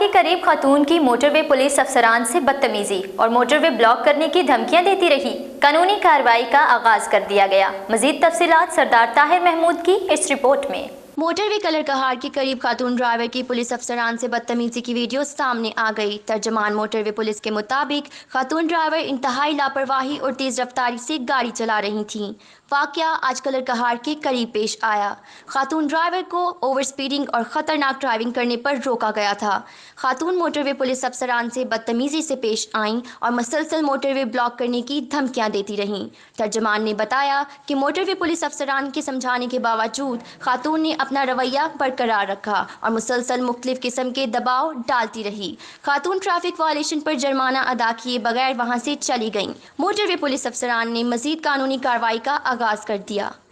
के करीब खातून की मोटरवे पुलिस अफसरान से बदतमीजी और मोटरवे ब्लॉक करने की धमकियां देती रही। कानूनी कार्रवाई का आगाज कर दिया गया। मजीद तफसीलात सरदार ताहिर महमूद की इस रिपोर्ट में। मोटरवे कलर कहार के करीब खातून ड्राइवर की पुलिस अफसरान से बदतमीजी की वीडियो सामने आ गई। तर्जमान मोटरवे पुलिस के मुताबिक खातून ड्राइवर इंतहाई लापरवाही और तेज रफ्तारी से गाड़ी चला रही थीं। वाकया आज कलर कहार के करीब पेश आया। खातून ड्राइवर को ओवर स्पीडिंग और ख़तरनाक ड्राइविंग करने पर रोका गया था। खातून मोटरवे पुलिस अफसरान से बदतमीजी से पेश आईं और मसलसल मोटरवे ब्लॉक करने की धमकियां देती रहीं। तर्जमान ने बताया कि मोटरवे पुलिस अफसरान के समझाने के बावजूद खातून ने अपना रवैया बरकरार रखा और मुसलसल मुख्तलिफ किस्म के दबाव डालती रही। खातून ट्रैफिक वायलेशन पर जुर्माना अदा किए बगैर वहां से चली गईं। मोटरवे पुलिस अफसरान ने मजीद कानूनी कार्रवाई का आगाज कर दिया।